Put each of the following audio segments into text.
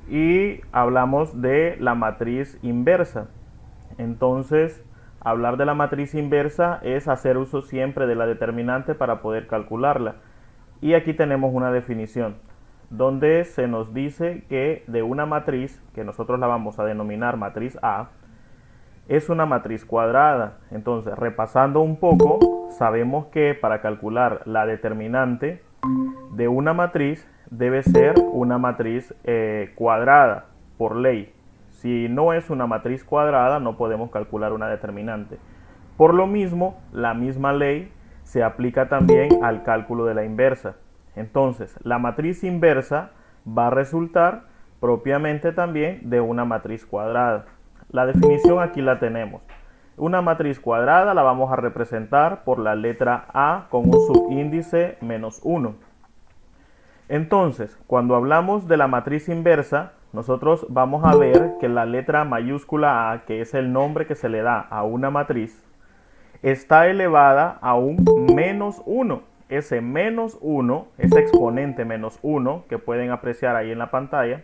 y hablamos de la matriz inversa. Entonces, hablar de la matriz inversa es hacer uso siempre de la determinante para poder calcularla. Y aquí tenemos una definición donde se nos dice que de una matriz, que nosotros la vamos a denominar matriz A, es una matriz cuadrada. Entonces, repasando un poco, sabemos que para calcular la determinante de una matriz debe ser una matriz cuadrada por ley. Si no es una matriz cuadrada, no podemos calcular una determinante. Por lo mismo, la misma ley se aplica también al cálculo de la inversa. Entonces, la matriz inversa va a resultar propiamente también de una matriz cuadrada. La definición aquí la tenemos. Una matriz cuadrada la vamos a representar por la letra A con un subíndice -1. Entonces, cuando hablamos de la matriz inversa, nosotros vamos a ver que la letra mayúscula A, que es el nombre que se le da a una matriz, está elevada a un -1. Ese -1, ese exponente -1 que pueden apreciar ahí en la pantalla,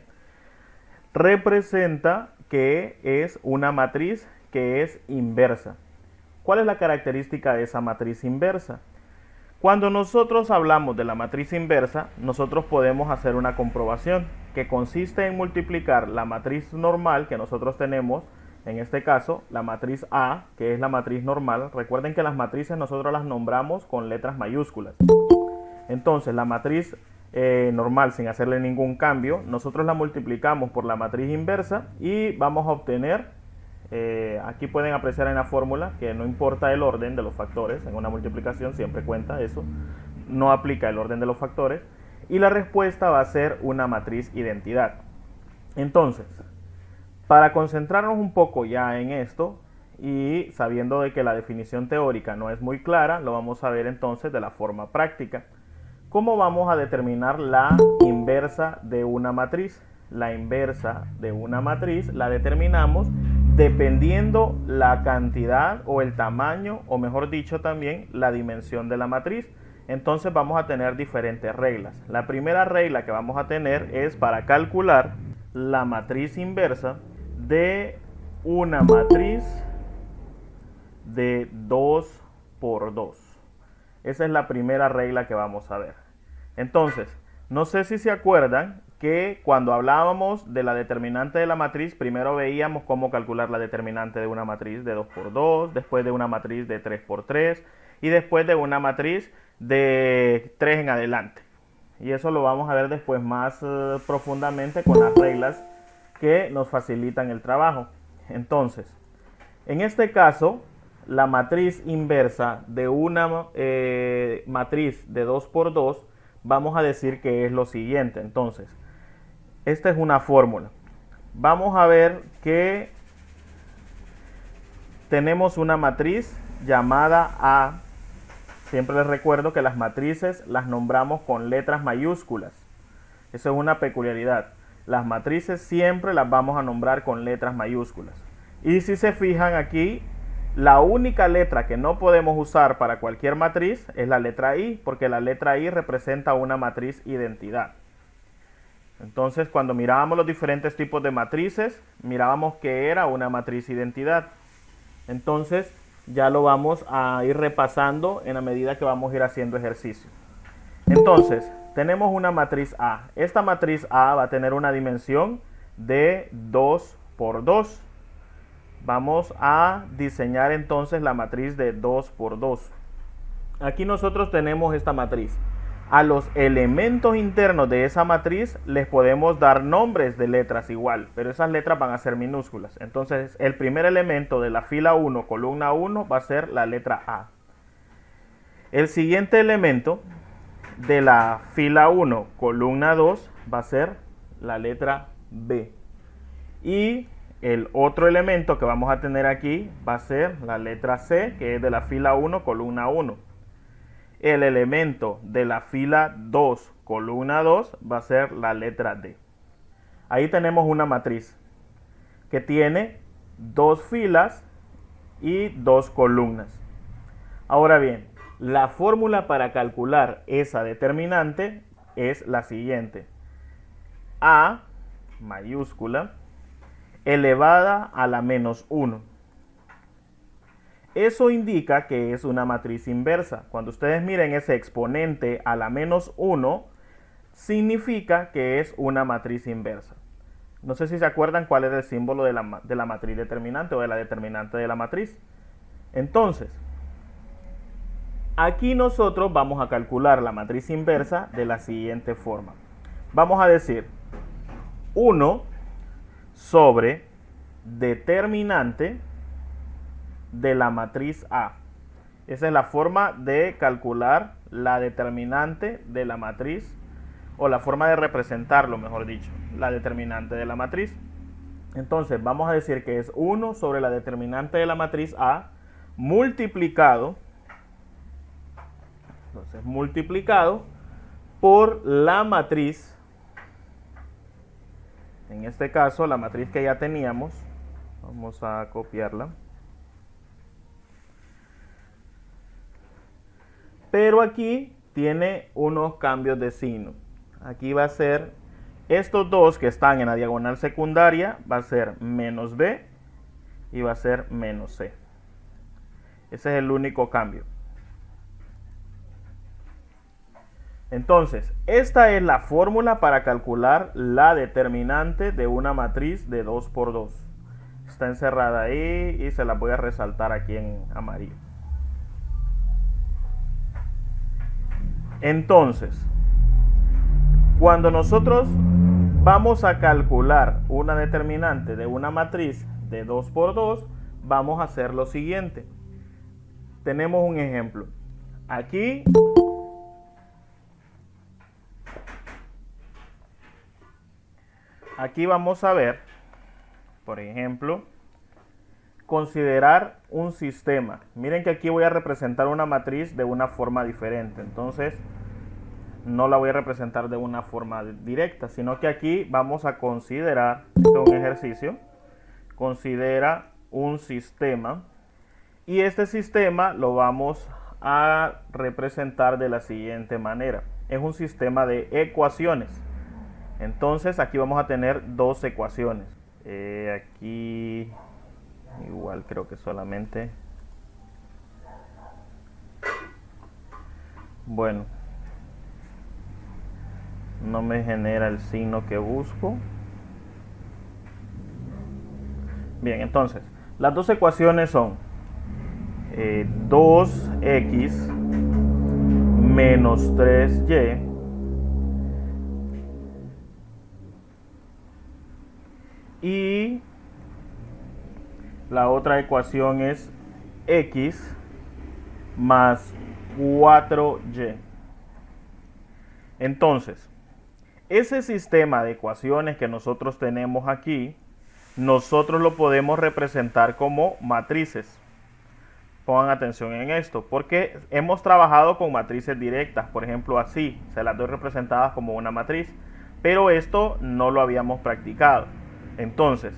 representa que es una matriz que es inversa. ¿Cuál es la característica de esa matriz inversa? Cuando nosotros hablamos de la matriz inversa, nosotros podemos hacer una comprobación que consiste en multiplicar la matriz normal que nosotros tenemos, en este caso la matriz A, que es la matriz normal. Recuerden que las matrices nosotros las nombramos con letras mayúsculas. Entonces la matriz normal, sin hacerle ningún cambio, nosotros la multiplicamos por la matriz inversa y vamos a obtener, aquí pueden apreciar en la fórmula que no importa el orden de los factores, en una multiplicación siempre cuenta eso, no aplica el orden de los factores, y la respuesta va a ser una matriz identidad. Entonces, para concentrarnos un poco ya en esto, y sabiendo de que la definición teórica no es muy clara, lo vamos a ver entonces de la forma práctica. ¿Cómo vamos a determinar la inversa de una matriz? La inversa de una matriz la determinamos dependiendo la cantidad o el tamaño, o mejor dicho también la dimensión de la matriz. Entonces vamos a tener diferentes reglas. La primera regla que vamos a tener es para calcular la matriz inversa de una matriz de 2 por 2. Esa es la primera regla que vamos a ver. Entonces, no sé si se acuerdan que cuando hablábamos de la determinante de la matriz, primero veíamos cómo calcular la determinante de una matriz de 2 por 2, después de una matriz de 3 por 3 y después de una matriz de 3 en adelante. Y eso lo vamos a ver después más profundamente con las reglas que nos facilitan el trabajo. Entonces, en este caso, la matriz inversa de una matriz de 2 por 2, vamos a decir que es lo siguiente. Entonces, esta es una fórmula. Vamos a ver que tenemos una matriz llamada A. Siempre les recuerdo que las matrices las nombramos con letras mayúsculas. Eso es una peculiaridad. Las matrices siempre las vamos a nombrar con letras mayúsculas. Y si se fijan aquí, la única letra que no podemos usar para cualquier matriz es la letra I, porque la letra I representa una matriz identidad. Entonces, cuando mirábamos los diferentes tipos de matrices, mirábamos que era una matriz identidad. Entonces, ya lo vamos a ir repasando en la medida que vamos a ir haciendo ejercicio. Entonces, tenemos una matriz A. Esta matriz A va a tener una dimensión de 2 por 2. Vamos a diseñar entonces la matriz de 2 por 2. Aquí nosotros tenemos esta matriz. A los elementos internos de esa matriz les podemos dar nombres de letras igual, pero esas letras van a ser minúsculas. Entonces, el primer elemento de la fila 1, columna 1, va a ser la letra A. El siguiente elemento de la fila 1, columna 2, va a ser la letra B. Y el otro elemento que vamos a tener aquí va a ser la letra C, que es de la fila 1, columna 1. El elemento de la fila 2, columna 2, va a ser la letra D. Ahí tenemos una matriz que tiene 2 filas y 2 columnas. Ahora bien, la fórmula para calcular esa determinante es la siguiente. A mayúscula elevada a la menos 1. Eso indica que es una matriz inversa. Cuando ustedes miren ese exponente a la menos 1, significa que es una matriz inversa. No sé si se acuerdan cuál es el símbolo de la matriz determinante o de la determinante de la matriz. Entonces, aquí nosotros vamos a calcular la matriz inversa de la siguiente forma. Vamos a decir 1 sobre determinante de la matriz A. Esa es la forma de calcular la determinante de la matriz, o la forma de representarlo, mejor dicho, la determinante de la matriz. Entonces vamos a decir que es 1 sobre la determinante de la matriz A multiplicado por la matriz, en este caso la matriz que ya teníamos. Vamos a copiarla, pero aquí tiene unos cambios de signo. Aquí va a ser estos dos que están en la diagonal secundaria, va a ser menos B y va a ser menos C. Ese es el único cambio. Entonces, esta es la fórmula para calcular la determinante de una matriz de 2 por 2. Está encerrada ahí y se la voy a resaltar aquí en amarillo. Entonces, cuando nosotros vamos a calcular una determinante de una matriz de 2 por 2, vamos a hacer lo siguiente. Tenemos un ejemplo. Aquí vamos a ver, por ejemplo, considerar un sistema. Miren que aquí voy a representar una matriz de una forma diferente. Entonces, no la voy a representar de una forma directa, sino que aquí vamos a considerar, esto es un ejercicio, considera un sistema, y este sistema lo vamos a representar de la siguiente manera. Es un sistema de ecuaciones. Entonces aquí vamos a tener dos ecuaciones. Aquí igual creo que solamente, bueno, no me genera el signo que busco. Bien, entonces las dos ecuaciones son 2x menos 3y y la otra ecuación es x más 4y. Entonces, ese sistema de ecuaciones que nosotros tenemos aquí, nosotros lo podemos representar como matrices. Pongan atención en esto, porque hemos trabajado con matrices directas, por ejemplo así, se las doy representadas como una matriz, pero esto no lo habíamos practicado. Entonces,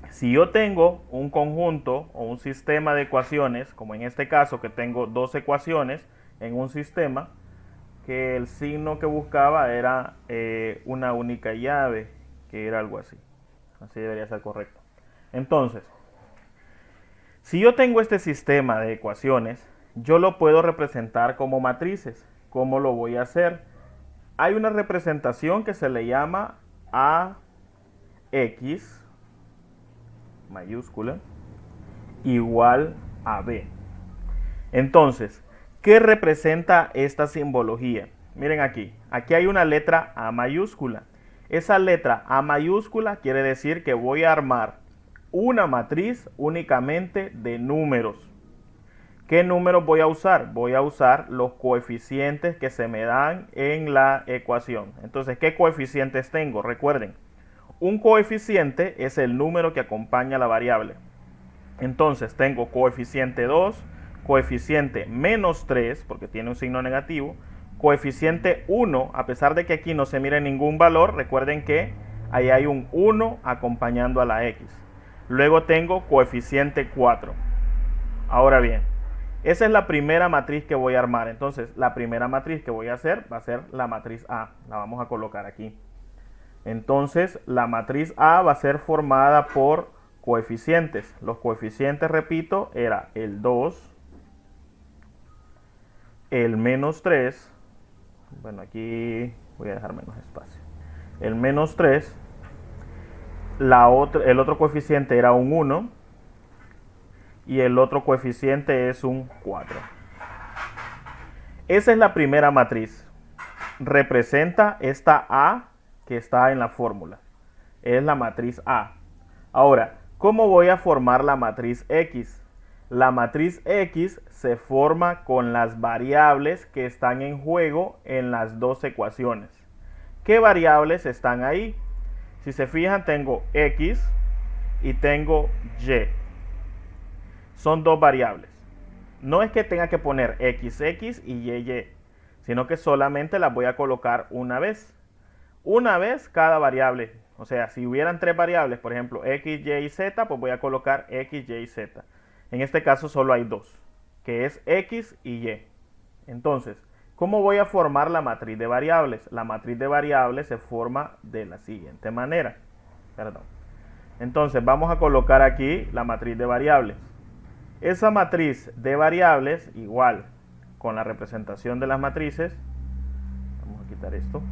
si yo tengo un conjunto o un sistema de ecuaciones, como en este caso que tengo dos ecuaciones en un sistema, que el signo que buscaba era una única llave, que era algo así. Así debería ser correcto. Entonces, si yo tengo este sistema de ecuaciones, yo lo puedo representar como matrices. ¿Cómo lo voy a hacer? Hay una representación que se le llama AX mayúscula igual a B. Entonces, ¿qué representa esta simbología? Miren aquí hay una letra A mayúscula. Esa letra A mayúscula quiere decir que voy a armar una matriz únicamente de números. ¿Qué números voy a usar? Voy a usar los coeficientes que se me dan en la ecuación. Entonces, ¿qué coeficientes tengo? Recuerden, un coeficiente es el número que acompaña a la variable. Entonces, tengo coeficiente 2, coeficiente menos 3, porque tiene un signo negativo, coeficiente 1, a pesar de que aquí no se mire ningún valor, recuerden que ahí hay un 1 acompañando a la x. Luego tengo coeficiente 4. Ahora bien, esa es la primera matriz que voy a armar. Entonces, la primera matriz que voy a hacer va a ser la matriz A. La vamos a colocar aquí. Entonces la matriz A va a ser formada por coeficientes. Los coeficientes, repito, era el 2, el menos 3, bueno, aquí voy a dejar menos espacio, el menos 3, el otro coeficiente era un 1 y el otro coeficiente es un 4. Esa es la primera matriz. Representa esta A que está en la fórmula. Es la matriz A. Ahora, ¿cómo voy a formar la matriz X? La matriz X se forma con las variables que están en juego en las dos ecuaciones. ¿Qué variables están ahí? Si se fijan, tengo X y tengo Y. Son dos variables. No es que tenga que poner XX y YY, sino que solamente las voy a colocar una vez. Una vez cada variable. O sea, si hubieran tres variables, por ejemplo, X, Y y Z, pues voy a colocar X, Y y Z. En este caso solo hay dos, que es X y Y. Entonces, ¿cómo voy a formar la matriz de variables? La matriz de variables se forma de la siguiente manera. Entonces, vamos a colocar aquí la matriz de variables. Esa matriz de variables, igual, con la representación de las matrices, vamos a quitar esto.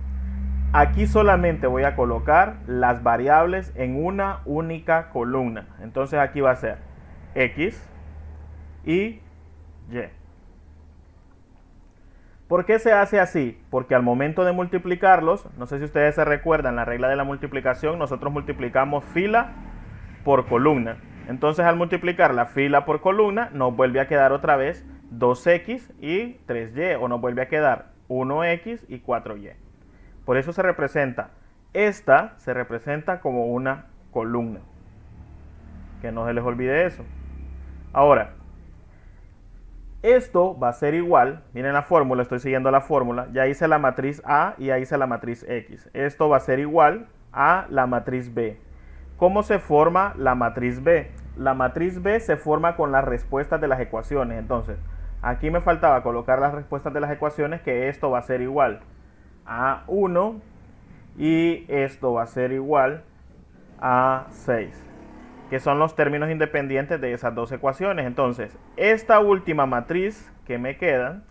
Aquí solamente voy a colocar las variables en una única columna. Entonces aquí va a ser X y Y. ¿Por qué se hace así? Porque al momento de multiplicarlos, no sé si ustedes se recuerdan la regla de la multiplicación, nosotros multiplicamos fila por columna. Entonces al multiplicar la fila por columna nos vuelve a quedar otra vez 2X y 3Y, o nos vuelve a quedar 1X y 4Y. Por eso se representa, esta se representa como una columna. Que no se les olvide eso. Ahora, esto va a ser igual, miren la fórmula, estoy siguiendo la fórmula, ya hice la matriz A y ya hice la matriz X. Esto va a ser igual a la matriz B. ¿Cómo se forma la matriz B? La matriz B se forma con las respuestas de las ecuaciones. Entonces, aquí me faltaba colocar las respuestas de las ecuaciones, que esto va a ser igual a 1 y esto va a ser igual a 6, que son los términos independientes de esas dos ecuaciones. Entonces, esta última matriz que me queda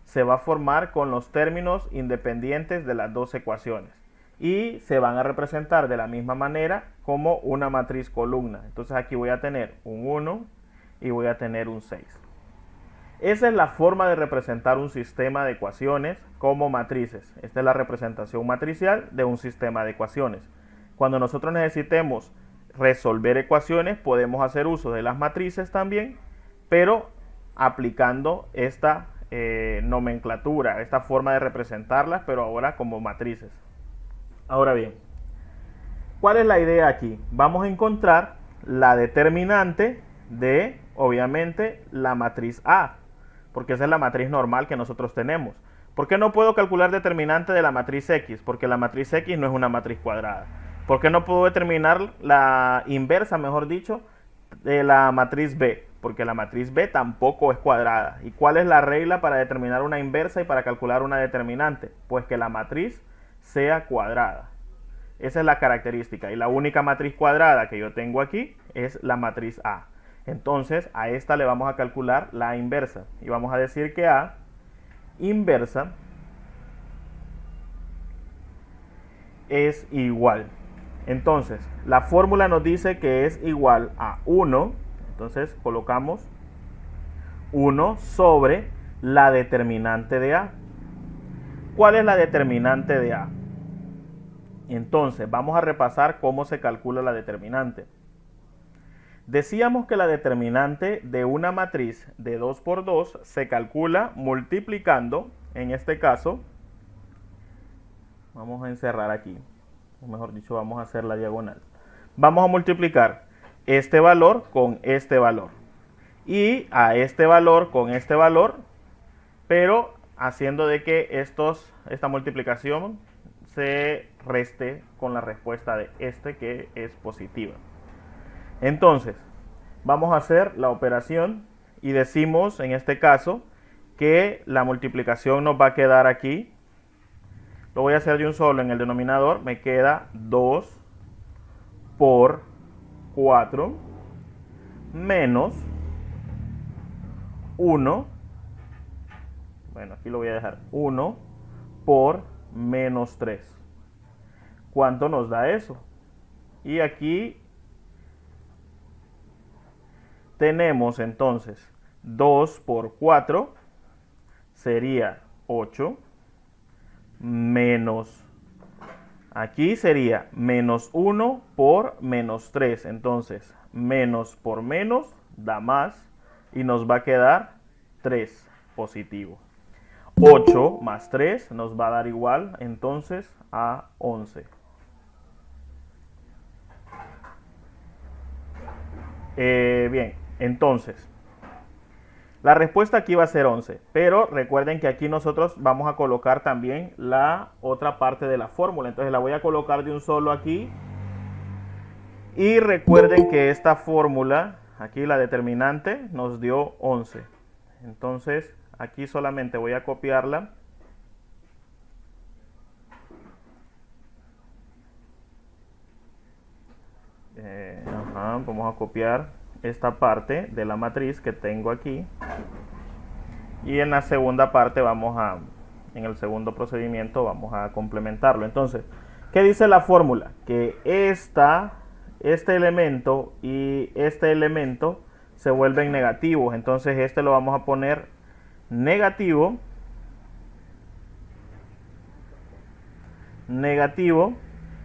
se va a formar con los términos independientes de las dos ecuaciones y se van a representar de la misma manera como una matriz columna. Entonces aquí voy a tener un 1 y voy a tener un 6. Esa es la forma de representar un sistema de ecuaciones como matrices. Esta es la representación matricial de un sistema de ecuaciones. Cuando nosotros necesitemos resolver ecuaciones, podemos hacer uso de las matrices también, pero aplicando esta nomenclatura, esta forma de representarlas, pero ahora como matrices. Ahora bien, ¿cuál es la idea aquí? Vamos a encontrar la determinante de, obviamente, la matriz A, porque esa es la matriz normal que nosotros tenemos. ¿Por qué no puedo calcular determinante de la matriz X? Porque la matriz X no es una matriz cuadrada. ¿Por qué no puedo determinar la inversa, mejor dicho, de la matriz B? Porque la matriz B tampoco es cuadrada. ¿Y cuál es la regla para determinar una inversa y para calcular una determinante? Pues que la matriz sea cuadrada. Esa es la característica. Y la única matriz cuadrada que yo tengo aquí es la matriz A. Entonces a esta le vamos a calcular la inversa. Y vamos a decir que A inversa es igual. Entonces, la fórmula nos dice que es igual a 1. Entonces, colocamos 1 sobre la determinante de A. ¿Cuál es la determinante de A? Entonces, vamos a repasar cómo se calcula la determinante. Decíamos que la determinante de una matriz de 2 por 2 se calcula multiplicando, en este caso, vamos a encerrar aquí. O mejor dicho, vamos a hacer la diagonal. Vamos a multiplicar este valor con este valor. Y a este valor con este valor, pero haciendo de que esta multiplicación se reste con la respuesta de este, que es positiva. Entonces, vamos a hacer la operación y decimos en este caso que la multiplicación nos va a quedar aquí Lo voy a hacer de un solo en el denominador. Me queda 2 por 4 menos 1. Bueno, aquí lo voy a dejar. 1 por menos 3. ¿Cuánto nos da eso? Y aquí tenemos entonces 2 por 4 sería 8 menos, aquí sería menos 1 por menos 3. Entonces menos por menos da más y nos va a quedar 3 positivo. 8 más 3 nos va a dar igual entonces a 11. Bien, entonces la respuesta aquí va a ser 11, pero recuerden que aquí nosotros vamos a colocar también la otra parte de la fórmula. Entonces la voy a colocar de un solo aquí. Y recuerden que esta fórmula, aquí la determinante, nos dio 11. Entonces aquí solamente voy a copiarla. Vamos a copiar esta parte de la matriz que tengo aquí. Y en la segunda parte en el segundo procedimiento vamos a complementarlo. Entonces, ¿qué dice la fórmula? Que este elemento y este elemento se vuelven negativos. Entonces este lo vamos a poner negativo. Negativo.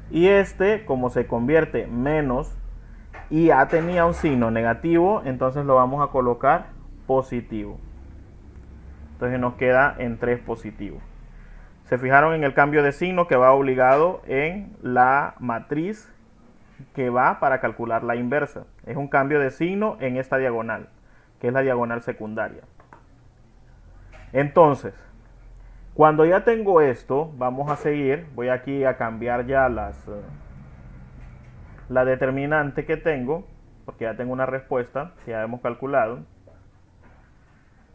Y este, como se convierte menos y ya tenía un signo negativo, entonces lo vamos a colocar positivo. Entonces nos queda en 3 positivo. Se fijaron en el cambio de signo que va obligado en la matriz que va para calcular la inversa. Es un cambio de signo en esta diagonal, que es la diagonal secundaria. Entonces, cuando ya tengo esto, vamos a seguir. Voy aquí a cambiar ya la determinante que tengo, porque ya tengo una respuesta que ya hemos calculado.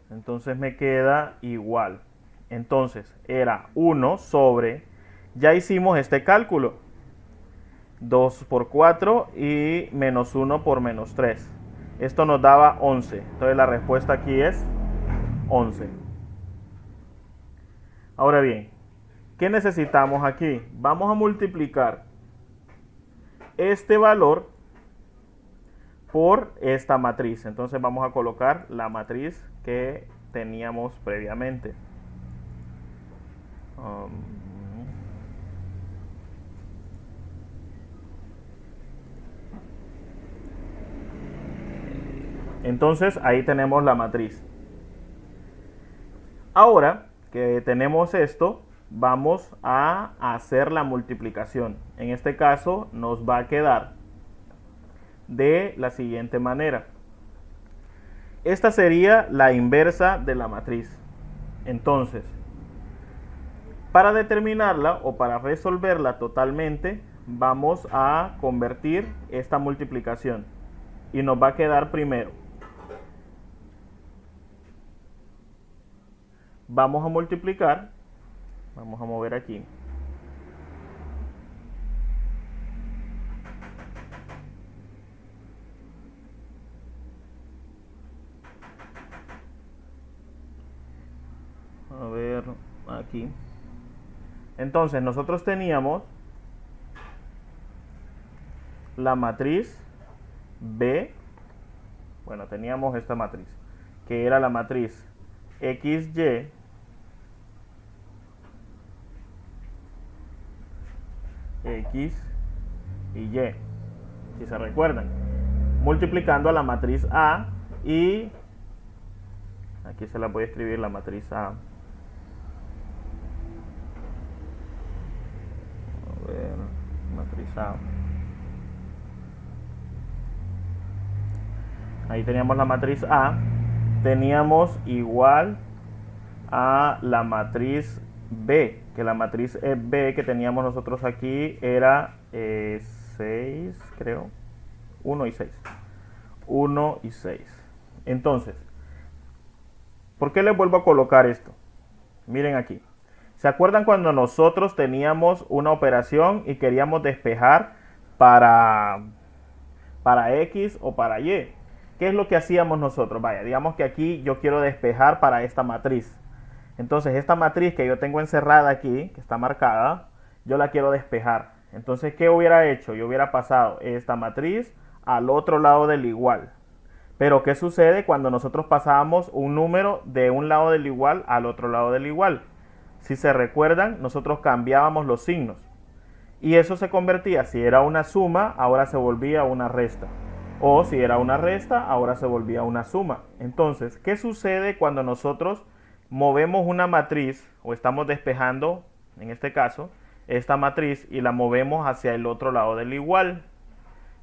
Entonces me queda igual. Entonces era 1 sobre, ya hicimos este cálculo, 2 por 4 y menos 1 por menos 3. Esto nos daba 11. Entonces la respuesta aquí es 11. Ahora bien, ¿qué necesitamos aquí? Vamos a multiplicar este valor por esta matriz. Entonces vamos a colocar la matriz que teníamos previamente. Entonces ahí tenemos la matriz. Ahora que tenemos esto, vamos a hacer la multiplicación. En este caso nos va a quedar de la siguiente manera. Esta sería la inversa de la matriz. Entonces, para determinarla o para resolverla totalmente, vamos a convertir esta multiplicación y nos va a quedar primero. Vamos a multiplicar, vamos a mover aquí. A ver, aquí. Entonces nosotros teníamos la matriz B. Bueno, teníamos esta matriz, que era la matriz XY X y Y, si se recuerdan, multiplicando a la matriz A, y aquí se la voy a escribir la matriz A. A ver, matriz A. Ahí teníamos la matriz A, teníamos igual a la matriz B, que la matriz B que teníamos nosotros aquí era 6, creo, 1 y 6. 1 y 6. Entonces, ¿por qué les vuelvo a colocar esto? Miren aquí. ¿Se acuerdan cuando nosotros teníamos una operación y queríamos despejar para X o para Y? ¿Qué es lo que hacíamos nosotros? Vaya, digamos que aquí yo quiero despejar para esta matriz. Entonces esta matriz que yo tengo encerrada aquí, que está marcada, yo la quiero despejar. Entonces, ¿qué hubiera hecho? Yo hubiera pasado esta matriz al otro lado del igual. Pero ¿qué sucede cuando nosotros pasábamos un número de un lado del igual al otro lado del igual? Si se recuerdan, nosotros cambiábamos los signos. Y eso se convertía, si era una suma, ahora se volvía una resta. O si era una resta, ahora se volvía una suma. Entonces, ¿qué sucede cuando nosotros movemos una matriz o estamos despejando, en este caso, esta matriz y la movemos hacia el otro lado del igual?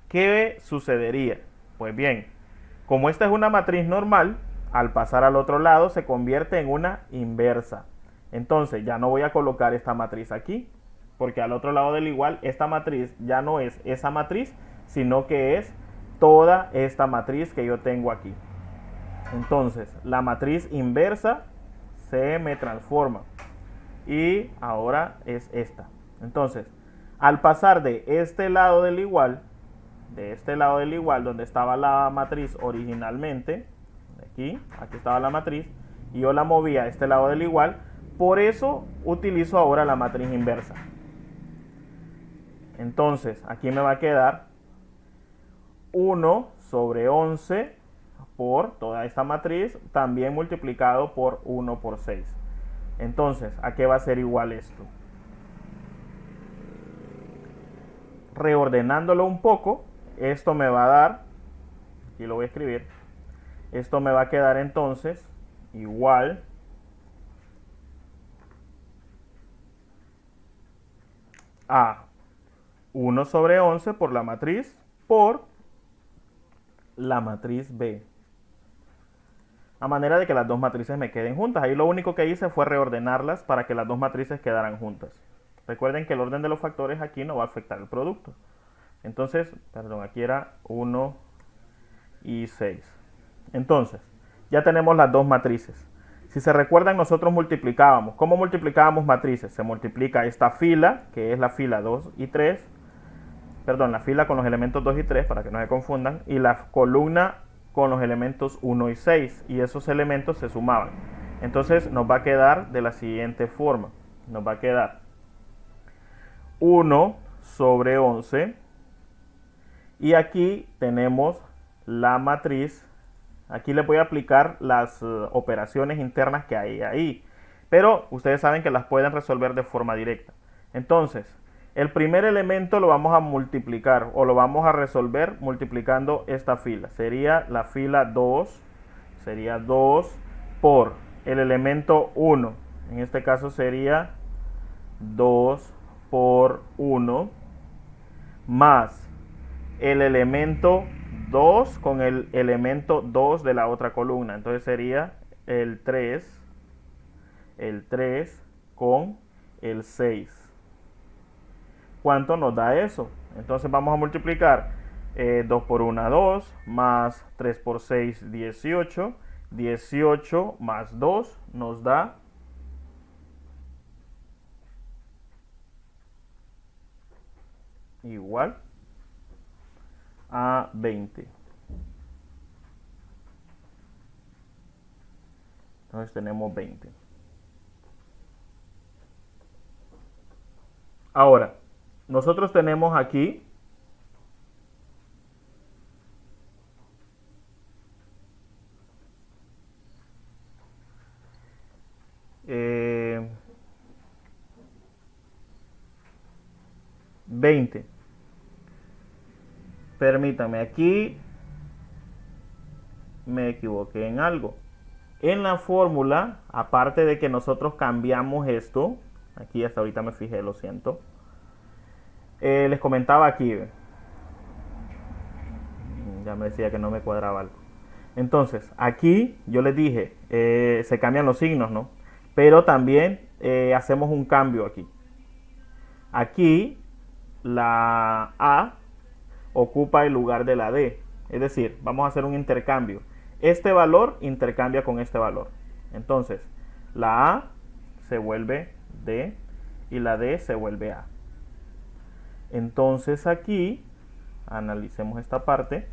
¿Qué sucedería? Pues bien, como esta es una matriz normal, al pasar al otro lado se convierte en una inversa. Entonces ya no voy a colocar esta matriz aquí, porque al otro lado del igual esta matriz ya no es esa matriz, sino que es toda esta matriz que yo tengo aquí. Entonces la matriz inversa se me transforma y ahora es esta. Entonces, al pasar de este lado del igual, donde estaba la matriz originalmente, aquí estaba la matriz, y yo la moví a este lado del igual, por eso utilizo ahora la matriz inversa. Entonces, aquí me va a quedar 1 sobre 11 por toda esta matriz, también multiplicado por 1 por 6. Entonces, ¿a qué va a ser igual esto? Reordenándolo un poco, esto me va a dar, aquí lo voy a escribir, esto me va a quedar entonces igual a 1 sobre 11 por la matriz por la matriz B. A manera de que las dos matrices me queden juntas. Ahí lo único que hice fue reordenarlas para que las dos matrices quedaran juntas. Recuerden que el orden de los factores aquí no va a afectar el producto. Entonces, perdón, aquí era 1 y 6. Entonces, ya tenemos las dos matrices. Si se recuerdan, nosotros multiplicábamos. ¿Cómo multiplicábamos matrices? Se multiplica esta fila, que es la fila 2 y 3. Perdón, la fila con los elementos 2 y 3, para que no se confundan. Y la columna con los elementos 1 y 6. Y esos elementos se sumaban. Entonces, nos va a quedar de la siguiente forma. Nos va a quedar 1 sobre 11. Y aquí tenemos la matriz. Aquí les voy a aplicar las operaciones internas que hay ahí. Pero ustedes saben que las pueden resolver de forma directa. Entonces, el primer elemento lo vamos a multiplicar o lo vamos a resolver multiplicando esta fila. Sería la fila 2. Sería 2 por el elemento 1. En este caso sería 2 por 1 más el elemento 2 con el elemento 2 de la otra columna. Entonces sería el 3 con el 6. ¿Cuánto nos da eso? Entonces vamos a multiplicar 2 por 1, 2, más 3 por 6, 18. 18 más 2 nos da igual a 20. Entonces tenemos 20. Ahora, nosotros tenemos aquí eh, 20. Permítanme, aquí me equivoqué en algo. En la fórmula, aparte de que nosotros cambiamos esto, aquí hasta ahorita me fijé, lo siento. Les comentaba aquí, ya me decía que no me cuadraba algo. Entonces, aquí yo les dije, se cambian los signos, ¿no? Pero también hacemos un cambio aquí. Aquí la A ocupa el lugar de la D. Es decir, vamos a hacer un intercambio. Este valor intercambia con este valor. Entonces, la A se vuelve D y la D se vuelve A. Entonces aquí, analicemos esta parte.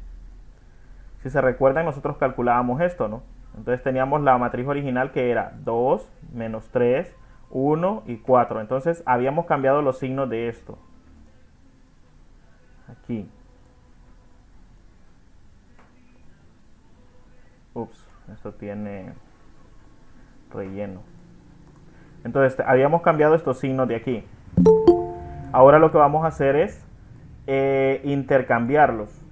Si se recuerdan, nosotros calculábamos esto, ¿no? Entonces teníamos la matriz original que era 2, menos 3, 1 y 4. Entonces habíamos cambiado los signos de esto. Aquí. Ups, esto tiene relleno. Entonces habíamos cambiado estos signos de aquí. Ahora lo que vamos a hacer es intercambiarlos.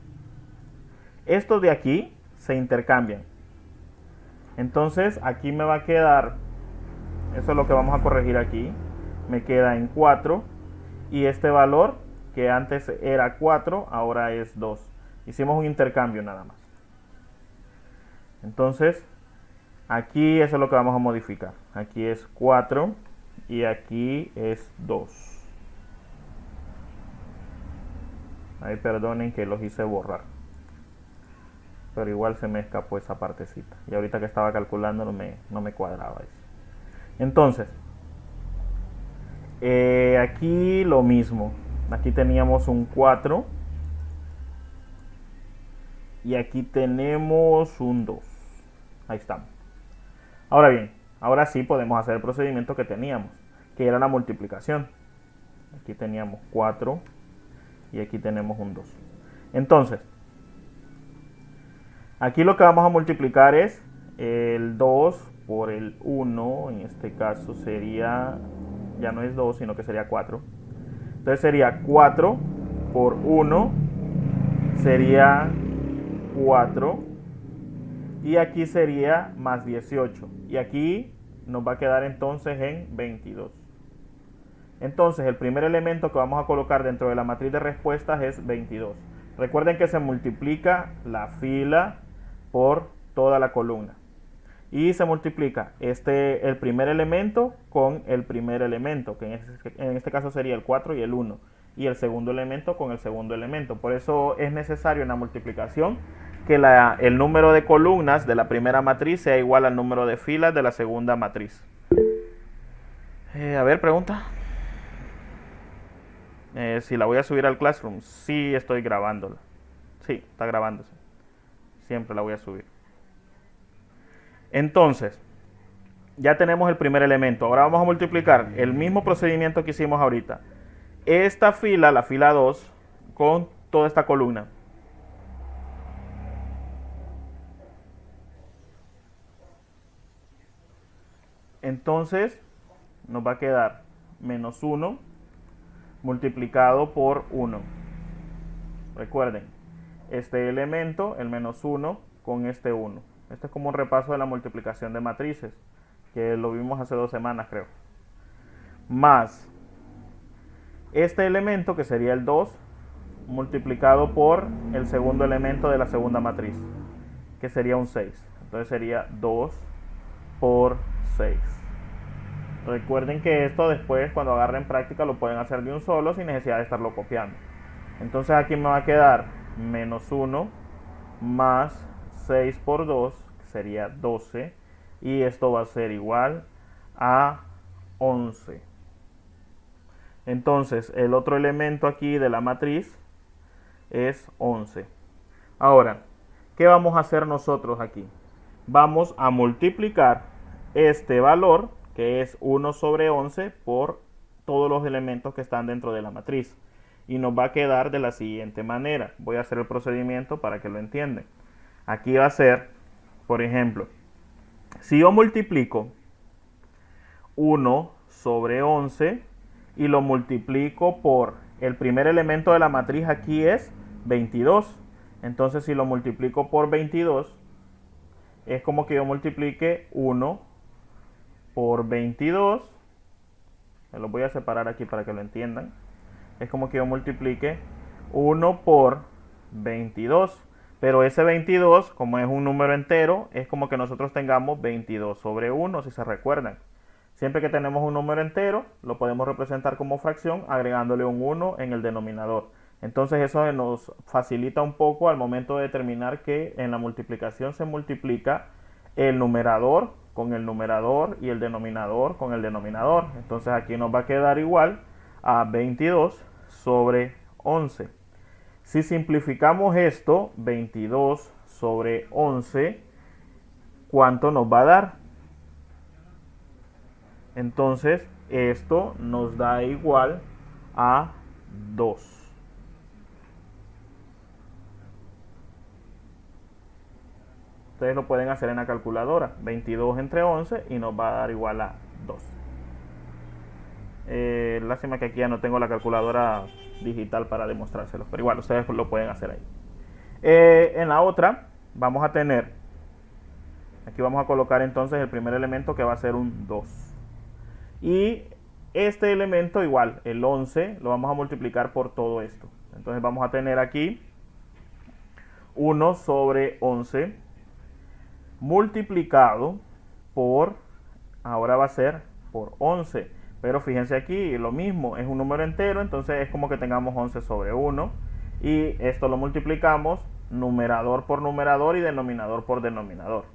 Estos de aquí se intercambian. Entonces aquí me va a quedar, eso es lo que vamos a corregir aquí, me queda en 4 y este valor que antes era 4 ahora es 2. Hicimos un intercambio nada más. Entonces aquí eso es lo que vamos a modificar. Aquí es 4 y aquí es 2. Ahí perdonen que los hice borrar, pero igual se me escapó esa partecita y ahorita que estaba calculando no me cuadraba eso. Entonces aquí lo mismo, aquí teníamos un 4 y aquí tenemos un 2. Ahí estamos. Ahora bien, ahora sí podemos hacer el procedimiento que teníamos, que era la multiplicación. Aquí teníamos 4 y aquí tenemos un 2. Entonces aquí lo que vamos a multiplicar es el 2 por el 1, en este caso sería, ya no es 2, sino que sería 4. Entonces sería 4 por 1, sería 4, y aquí sería más 18. Y aquí nos va a quedar entonces en 22. Entonces el primer elemento que vamos a colocar dentro de la matriz de respuestas es 22. Recuerden que se multiplica la fila por toda la columna. Y se multiplica el primer elemento con el primer elemento, que en este caso sería el 4 y el 1. Y el segundo elemento con el segundo elemento. Por eso es necesario en la multiplicación que el número de columnas de la primera matriz sea igual al número de filas de la segunda matriz. A ver, pregunta. Si la voy a subir al Classroom. Sí, estoy grabándola. Sí, está grabándose. Siempre la voy a subir. Entonces, ya tenemos el primer elemento. Ahora vamos a multiplicar el mismo procedimiento que hicimos ahorita. Esta fila, la fila 2, con toda esta columna. Entonces, nos va a quedar menos 1 multiplicado por 1. Recuerden, este elemento, el menos 1, con este 1. Este es como un repaso de la multiplicación de matrices, que lo vimos hace 2 semanas, creo. Más este elemento, que sería el 2, multiplicado por el segundo elemento de la segunda matriz, que sería un 6. Entonces sería 2 por 6. Recuerden que esto después, cuando agarren práctica, lo pueden hacer de un solo sin necesidad de estarlo copiando. Entonces aquí me va a quedar menos 1 más 6 por 2, que sería 12. Y esto va a ser igual a 11. Entonces el otro elemento aquí de la matriz es 11. Ahora, ¿qué vamos a hacer nosotros aquí? Vamos a multiplicar este valor, que es 1 sobre 11, por todos los elementos que están dentro de la matriz. Y nos va a quedar de la siguiente manera. Voy a hacer el procedimiento para que lo entiendan. Aquí va a ser, por ejemplo, si yo multiplico 1 sobre 11 y lo multiplico por el primer elemento de la matriz, aquí es 22. Entonces si lo multiplico por 22, es como que yo multiplique 1 por 22. Me lo voy a separar aquí para que lo entiendan. Es como que yo multiplique 1 por 22. Pero ese 22, como es un número entero, es como que nosotros tengamos 22 sobre 1, si se recuerdan. Siempre que tenemos un número entero, lo podemos representar como fracción agregándole un 1 en el denominador. Entonces eso nos facilita un poco al momento de determinar que en la multiplicación se multiplica el numerador con el numerador y el denominador con el denominador. Entonces aquí nos va a quedar igual a 22 sobre 11. Si simplificamos esto, 22 sobre 11, ¿cuánto nos va a dar? Entonces esto nos da igual a 2. Ustedes lo pueden hacer en la calculadora. 22 entre 11 y nos va a dar igual a 2. Lástima que aquí ya no tengo la calculadora digital para demostrárselos, pero igual ustedes lo pueden hacer ahí. En la otra vamos a tener, aquí vamos a colocar entonces el primer elemento, que va a ser un 2. Y este elemento igual, el 11, lo vamos a multiplicar por todo esto. Entonces vamos a tener aquí 1 sobre 11 multiplicado por, ahora va a ser por 11. Pero fíjense aquí, lo mismo, es un número entero, entonces es como que tengamos 11 sobre 1. Y esto lo multiplicamos numerador por numerador y denominador por denominador.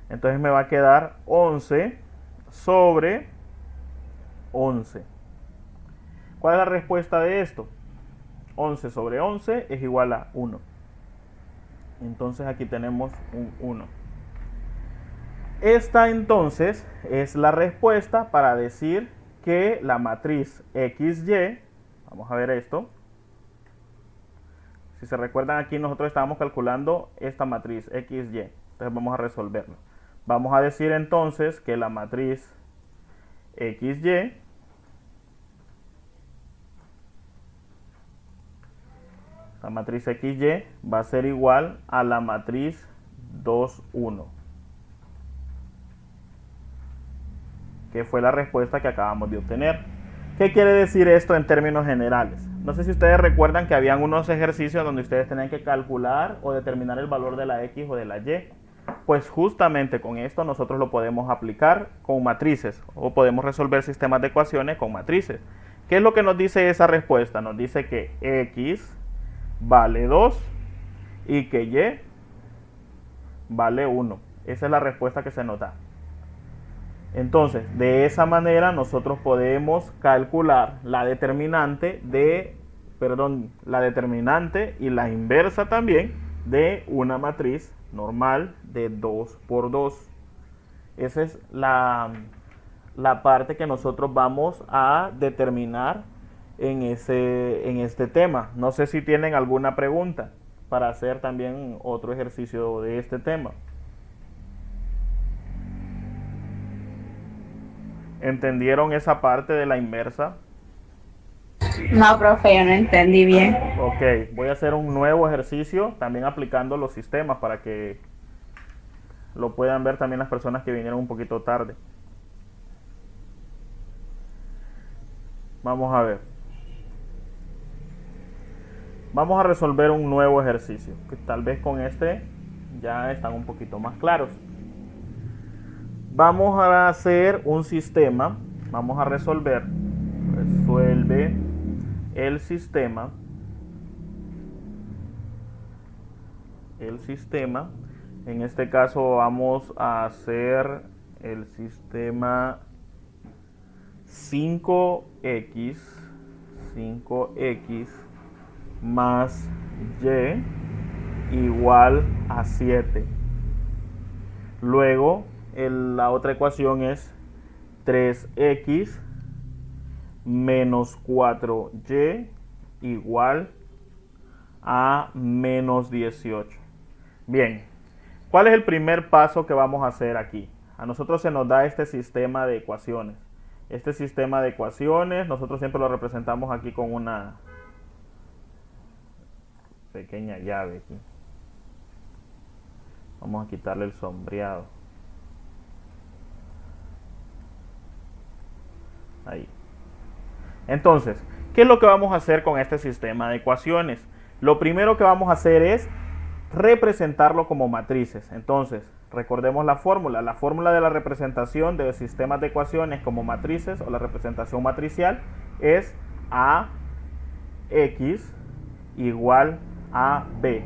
Entonces me va a quedar 11 sobre 11. ¿Cuál es la respuesta de esto? 11 sobre 11 es igual a 1. Entonces aquí tenemos un 1. Esta entonces es la respuesta para decir que la matriz XY, vamos a ver esto. Si se recuerdan, aquí nosotros estábamos calculando esta matriz XY. Entonces vamos a resolverlo. Vamos a decir entonces que la matriz XY va a ser igual a la matriz 2, 1. Que fue la respuesta que acabamos de obtener. ¿Qué quiere decir esto en términos generales? No sé si ustedes recuerdan que habían unos ejercicios donde ustedes tenían que calcular o determinar el valor de la X o de la Y. Pues justamente con esto nosotros lo podemos aplicar con matrices, o podemos resolver sistemas de ecuaciones con matrices. ¿Qué es lo que nos dice esa respuesta? Nos dice que X vale 2 y que Y vale 1. Esa es la respuesta que se nos da. Entonces, de esa manera nosotros podemos calcular la determinante y la inversa también de una matriz normal de 2 por 2. Esa es la parte que nosotros vamos a determinar en este tema. No sé si tienen alguna pregunta para hacer también otro ejercicio de este tema. ¿Entendieron esa parte de la inversa? No, profe, yo no entendí bien. Ok, voy a hacer un nuevo ejercicio también aplicando los sistemas para que lo puedan ver también las personas que vinieron un poquito tarde. Vamos a ver. Vamos a resolver un nuevo ejercicio, que tal vez con este ya están un poquito más claros. Vamos a hacer un sistema, vamos a resuelve el sistema, en este caso vamos a hacer el sistema 5x más y igual a 7. Luego la otra ecuación es 3x menos 4y igual a menos 18. Bien, ¿cuál es el primer paso que vamos a hacer aquí? A nosotros se nos da este sistema de ecuaciones. Este sistema de ecuaciones nosotros siempre lo representamos aquí con una pequeña llave aquí. Vamos a quitarle el sombreado. Ahí. Entonces, ¿qué es lo que vamos a hacer con este sistema de ecuaciones? Lo primero que vamos a hacer es representarlo como matrices. Entonces, recordemos la fórmula. La fórmula de la representación de sistemas de ecuaciones como matrices o la representación matricial es AX igual a B.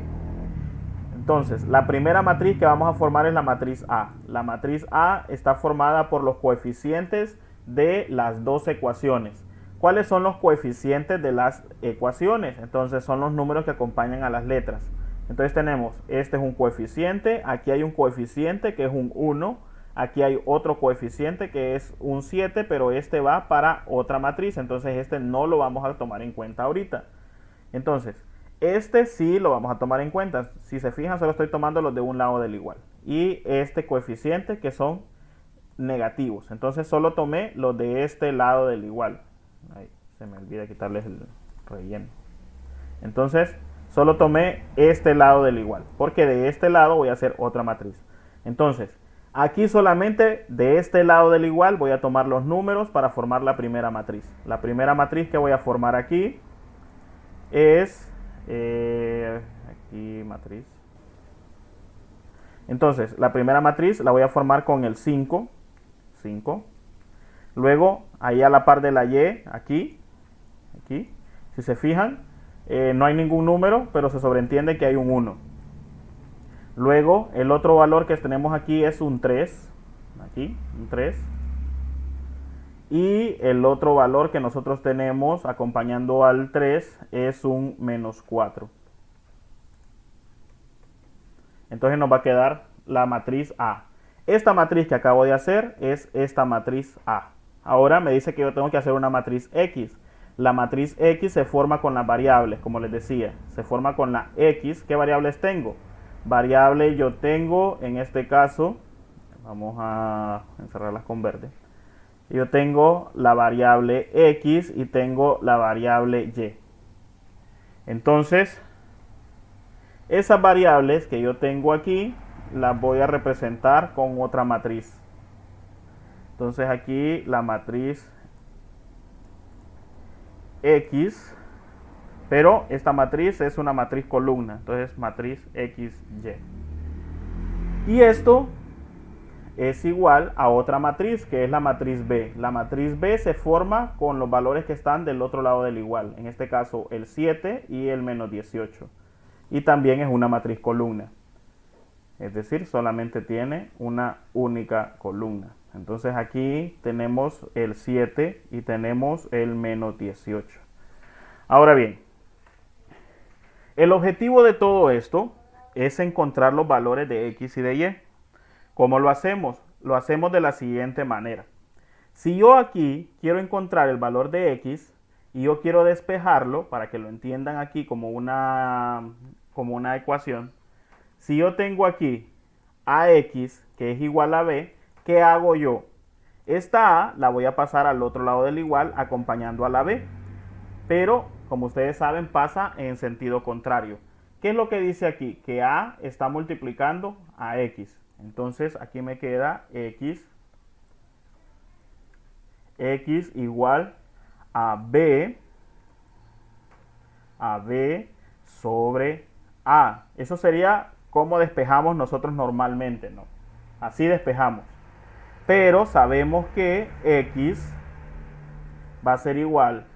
Entonces, la primera matriz que vamos a formar es la matriz A. La matriz A está formada por los coeficientes de las dos ecuaciones. ¿Cuáles son los coeficientes de las ecuaciones? Entonces, son los números que acompañan a las letras. Entonces tenemos, este es un coeficiente, aquí hay un coeficiente que es un 1, aquí hay otro coeficiente que es un 7, pero este va para otra matriz, entonces este no lo vamos a tomar en cuenta ahorita. Entonces, este sí lo vamos a tomar en cuenta. Si se fijan, solo estoy tomando los de un lado del igual. Y este coeficiente que son negativos. Entonces solo tomé los de este lado del igual. Ay, se me olvida quitarles el relleno. Entonces solo tomé este lado del igual, porque de este lado voy a hacer otra matriz. Entonces, aquí solamente de este lado del igual voy a tomar los números para formar la primera matriz. La primera matriz que voy a formar aquí es aquí matriz. Entonces, la primera matriz la voy a formar con el 5. Luego, ahí a la par de la Y, aquí. Si se fijan, no hay ningún número, pero se sobreentiende que hay un 1. Luego, el otro valor que tenemos aquí es un 3. Aquí, un 3. Y el otro valor que nosotros tenemos acompañando al 3 es un menos 4. Entonces nos va a quedar la matriz A. Esta matriz que acabo de hacer es esta matriz A. Ahora me dice que yo tengo que hacer una matriz X. La matriz X se forma con las variables, como les decía. Se forma con la X. ¿Qué variables tengo? Variable yo tengo, en este caso, vamos a encerrarlas con verde. Yo tengo la variable X y tengo la variable Y. Entonces, esas variables que yo tengo aquí, las voy a representar con otra matriz. Entonces aquí la matriz X, pero esta matriz es una matriz columna, entonces matriz XY. Y esto es igual a otra matriz, que es la matriz B. La matriz B se forma con los valores que están del otro lado del igual. En este caso, el 7 y el menos 18. Y también es una matriz columna. Es decir, solamente tiene una única columna. Entonces aquí tenemos el 7 y tenemos el menos 18. Ahora bien, el objetivo de todo esto es encontrar los valores de X y de Y. ¿Cómo lo hacemos? Lo hacemos de la siguiente manera. Si yo aquí quiero encontrar el valor de X y yo quiero despejarlo, para que lo entiendan aquí como una ecuación, si yo tengo aquí AX, que es igual a B, ¿qué hago yo? Esta A la voy a pasar al otro lado del igual acompañando a la B. Pero, como ustedes saben, pasa en sentido contrario. ¿Qué es lo que dice aquí? Que A está multiplicando a X. Entonces aquí me queda X igual a B sobre A. Eso sería como despejamos nosotros normalmente, ¿no? Así despejamos. Pero sabemos que X va a ser igual.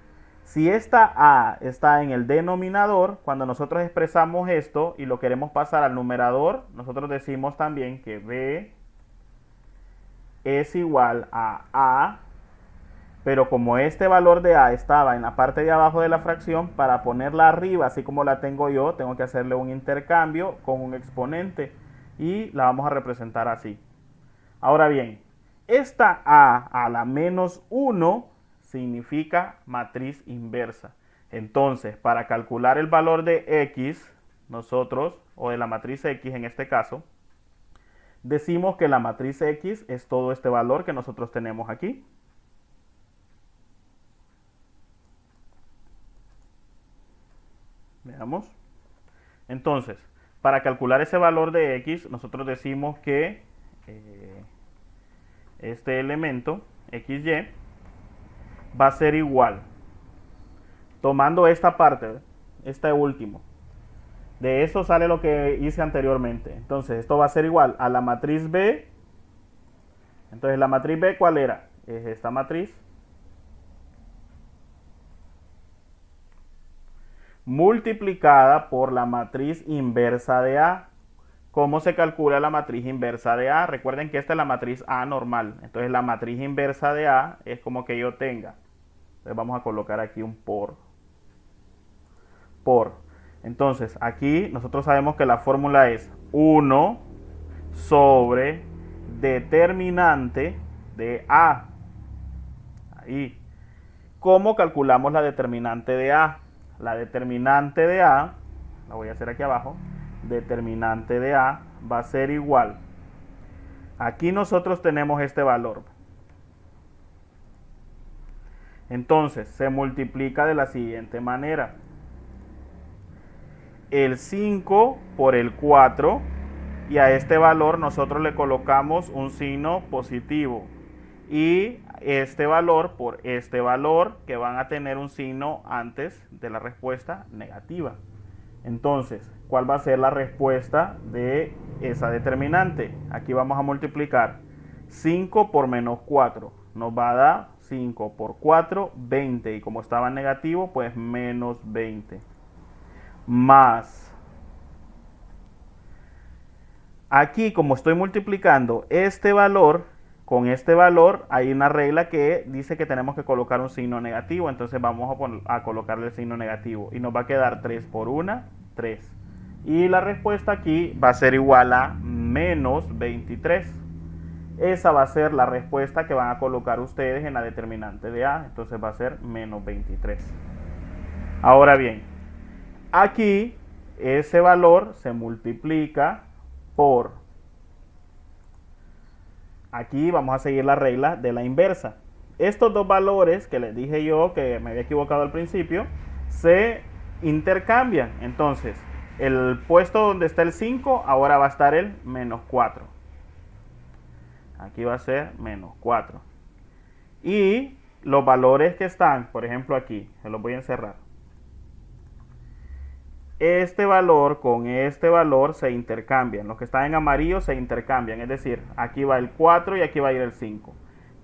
Si esta A está en el denominador, cuando nosotros expresamos esto y lo queremos pasar al numerador, nosotros decimos también que B es igual a A, pero como este valor de A estaba en la parte de abajo de la fracción, para ponerla arriba, así como la tengo yo, tengo que hacerle un intercambio con un exponente y la vamos a representar así. Ahora bien, esta A la menos 1 significa matriz inversa. Entonces, para calcular el valor de X, nosotros, o de la matriz X en este caso, decimos que la matriz X es todo este valor que nosotros tenemos aquí. Veamos. Entonces, para calcular ese valor de X, nosotros decimos que este elemento, XY, va a ser igual, tomando esta parte, este último. De eso sale lo que hice anteriormente. Entonces, esto va a ser igual a la matriz B. Entonces, la matriz B, ¿cuál era? Es esta matriz. Multiplicada por la matriz inversa de A. ¿Cómo se calcula la matriz inversa de A? Recuerden que esta es la matriz A normal. Entonces la matriz inversa de A es como que yo tenga. Entonces vamos a colocar aquí un por. Entonces aquí nosotros sabemos que la fórmula es 1 sobre determinante de A. Ahí. ¿Cómo calculamos la determinante de A? La determinante de A, la voy a hacer aquí abajo, determinante de A va a ser igual. Aquí nosotros tenemos este valor. Entonces se multiplica de la siguiente manera. El 5 por el 4 y a este valor nosotros le colocamos un signo positivo. Y este valor por este valor que van a tener un signo antes de la respuesta negativa. Entonces, ¿cuál va a ser la respuesta de esa determinante? Aquí vamos a multiplicar 5 por menos 4. Nos va a dar 5 por 4, 20. Y como estaba en negativo, pues menos 20. Más. Aquí, como estoy multiplicando este valor con este valor, hay una regla que dice que tenemos que colocar un signo negativo. Entonces vamos a colocarle el signo negativo. Y nos va a quedar 3 por 1, 3. Y la respuesta aquí va a ser igual a menos 23. Esa va a ser la respuesta que van a colocar ustedes en la determinante de A. Entonces va a ser menos 23. Ahora bien, aquí ese valor se multiplica por... Aquí vamos a seguir la regla de la inversa. Estos dos valores que les dije yo que me había equivocado al principio, se intercambian. Entonces, el puesto donde está el 5, ahora va a estar el menos 4. Aquí va a ser menos 4. Y los valores que están, por ejemplo aquí, se los voy a encerrar. Este valor con este valor se intercambian. Los que están en amarillo se intercambian. Es decir, aquí va el 4 y aquí va a ir el 5.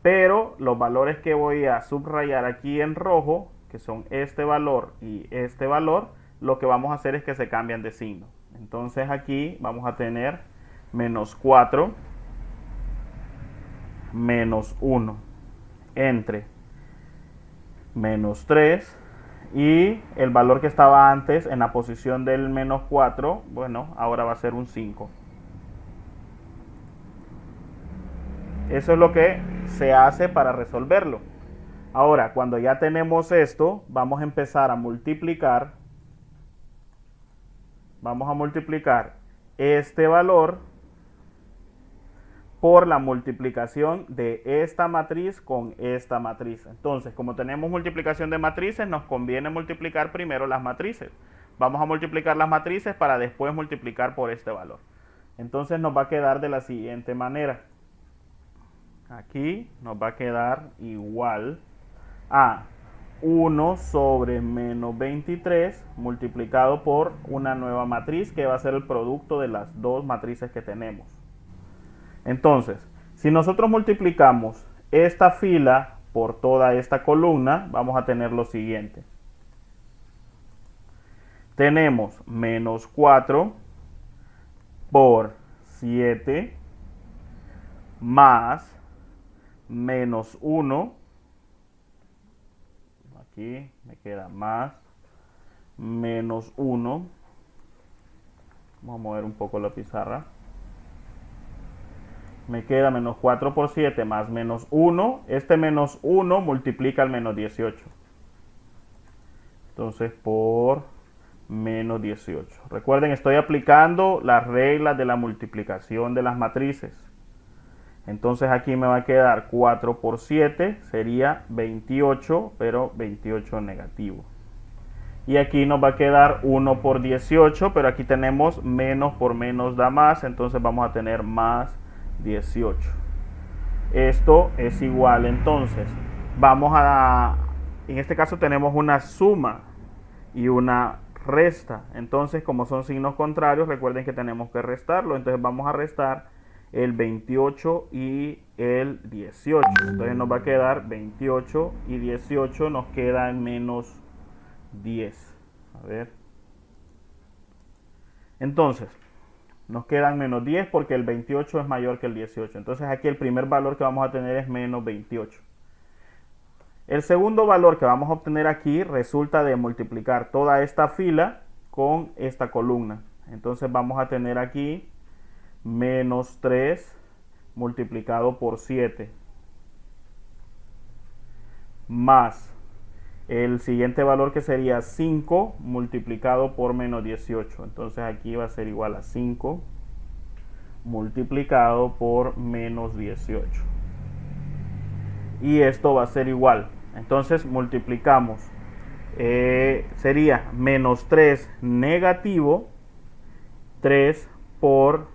Pero los valores que voy a subrayar aquí en rojo, que son este valor y este valor, lo que vamos a hacer es que se cambian de signo. Entonces aquí vamos a tener menos 4, menos 1, entre menos 3. Y el valor que estaba antes en la posición del menos 4, bueno, ahora va a ser un 5. Eso es lo que se hace para resolverlo. Ahora, cuando ya tenemos esto, vamos a empezar a multiplicar. Vamos a multiplicar este valor por la multiplicación de esta matriz con esta matriz. Entonces, como tenemos multiplicación de matrices, nos conviene multiplicar primero las matrices. Vamos a multiplicar las matrices para después multiplicar por este valor. Entonces nos va a quedar de la siguiente manera. Aquí nos va a quedar igual a 1 sobre menos 23 multiplicado por una nueva matriz que va a ser el producto de las dos matrices que tenemos. Entonces, si nosotros multiplicamos esta fila por toda esta columna, vamos a tener lo siguiente. Tenemos menos 4 por 7 más menos 1. Aquí me queda más menos 1. Vamos a mover un poco la pizarra. Me queda menos 4 por 7 más menos 1. Este menos 1 multiplica el menos 18. Entonces por menos 18. Recuerden, estoy aplicando las reglas de la multiplicación de las matrices. Entonces aquí me va a quedar 4 por 7. Sería 28, pero 28 negativo. Y aquí nos va a quedar 1 por 18, pero aquí tenemos menos por menos da más. Entonces vamos a tener más 18. Esto es igual, entonces en este caso tenemos una suma y una resta. Entonces, como son signos contrarios, recuerden que tenemos que restarlo. Entonces vamos a restar el 28 y el 18. Entonces nos va a quedar 28 y 18 nos queda en menos 10. A ver. Entonces, Nos quedan menos 10 porque el 28 es mayor que el 18. Entonces aquí el primer valor que vamos a tener es menos 28. El segundo valor que vamos a obtener aquí resulta de multiplicar toda esta fila con esta columna. Entonces vamos a tener aquí menos 3 multiplicado por 7 más el siguiente valor que sería 5 multiplicado por menos 18. Entonces aquí va a ser igual a 5 multiplicado por menos 18. Y esto va a ser igual. Entonces multiplicamos. Sería menos 3 negativo. 3 por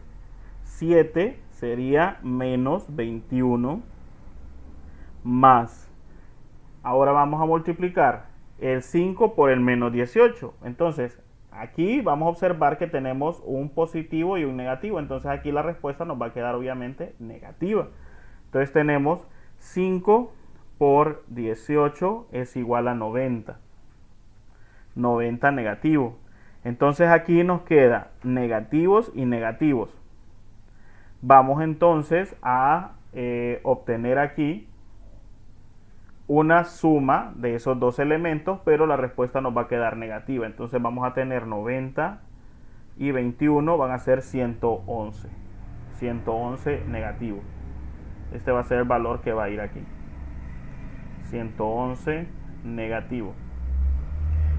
7 sería menos 21. Más. Ahora vamos a multiplicar el 5 por el menos 18. Entonces, aquí vamos a observar que tenemos un positivo y un negativo. Entonces, aquí la respuesta nos va a quedar obviamente negativa. Entonces, tenemos 5 por 18 es igual a 90. 90 negativo. Entonces, aquí nos queda negativos y negativos. Vamos entonces a obtener aquí una suma de esos dos elementos, pero la respuesta nos va a quedar negativa. Entonces vamos a tener 90 y 21 van a ser 111. 111 negativo. Este va a ser el valor que va a ir aquí. 111 negativo.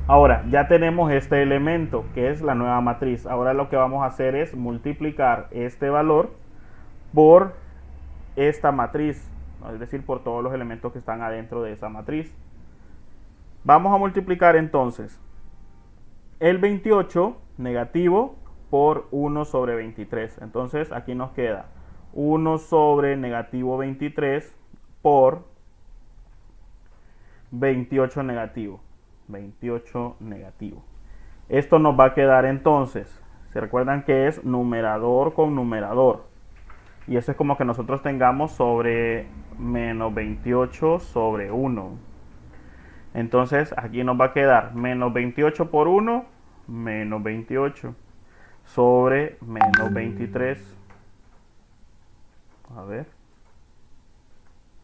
Ahora ya tenemos este elemento que es la nueva matriz. Ahora lo que vamos a hacer es multiplicar este valor por esta matriz, es decir, por todos los elementos que están adentro de esa matriz. Vamos a multiplicar entonces el 28 negativo por 1 sobre 23. Entonces aquí nos queda 1 sobre negativo 23 por 28 negativo. 28 negativo. Esto nos va a quedar entonces, se recuerdan que es numerador con numerador. Y eso es como que nosotros tengamos sobre menos 28 sobre 1. Entonces aquí nos va a quedar menos 28 por 1, menos 28 sobre menos 23. A ver,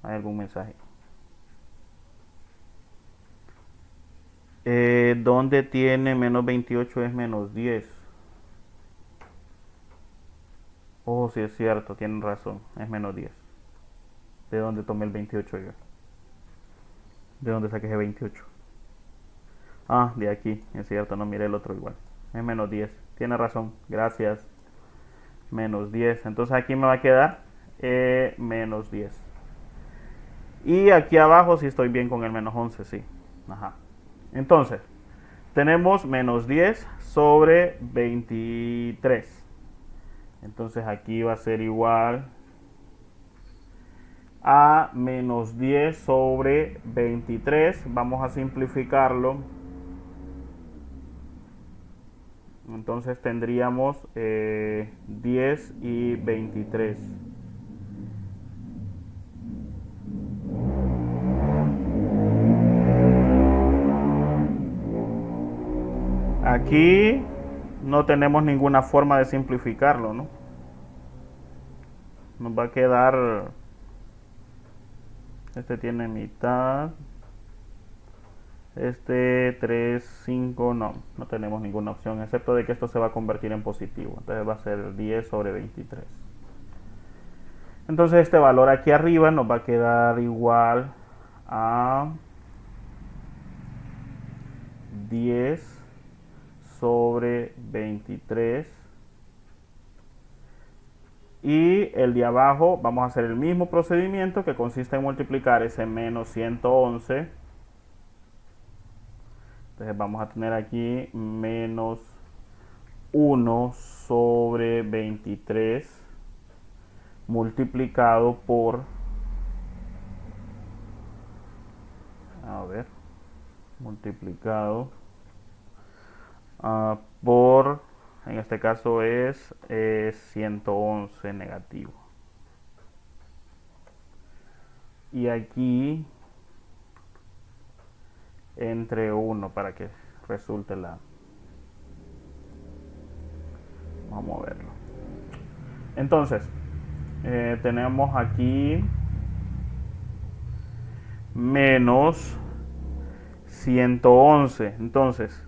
¿hay algún mensaje? ¿Dónde tiene menos 28 es menos 10? Oh, sí es cierto, tienen razón, es menos 10. ¿De dónde tomé el 28 yo? ¿De dónde saqué ese 28? Ah, de aquí, es cierto, no miré el otro igual. Es menos 10, tiene razón, gracias. Menos 10, entonces aquí me va a quedar menos 10. Y aquí abajo sí estoy bien con el menos 11, sí. Ajá. Entonces, tenemos menos 10 sobre 23. Entonces aquí va a ser igual a menos 10 sobre 23. Vamos a simplificarlo. Entonces tendríamos 10 y 23. Aquí no tenemos ninguna forma de simplificarlo, ¿no? Nos va a quedar, este tiene mitad, este 3, 5, no tenemos ninguna opción, excepto de que esto se va a convertir en positivo. Entonces va a ser 10 sobre 23. Entonces este valor aquí arriba nos va a quedar igual a 10 sobre 23. Y el de abajo vamos a hacer el mismo procedimiento, que consiste en multiplicar ese menos 111. Entonces vamos a tener aquí menos 1 sobre 23 multiplicado por, a ver, multiplicado por, en este caso es 111 negativo. Y aquí entre 1 para que resulte la... Vamos a verlo. Entonces, tenemos aquí menos 111. Entonces,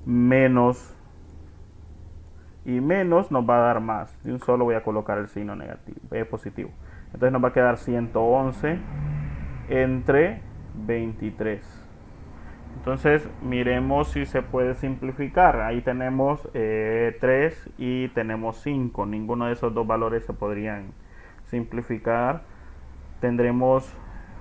menos y menos nos va a dar más. De un solo voy a colocar el signo negativo, positivo. Entonces nos va a quedar 111 entre 23. Entonces miremos si se puede simplificar. Ahí tenemos 3 y tenemos 5. Ninguno de esos dos valores se podrían simplificar. Tendremos,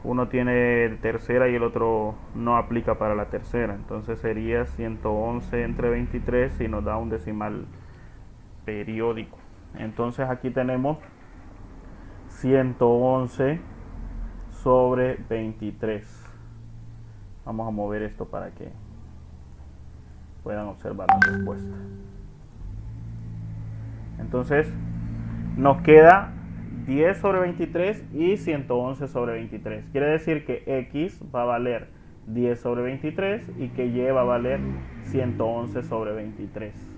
uno tiene tercera y el otro no aplica para la tercera. Entonces sería 111 entre 23 y nos da un decimal periódico. Entonces aquí tenemos 111 sobre 23. Vamos a mover esto para que puedan observar la respuesta. Entonces nos queda 10 sobre 23 y 111 sobre 23. Quiere decir que X va a valer 10 sobre 23 y que Y va a valer 111 sobre 23.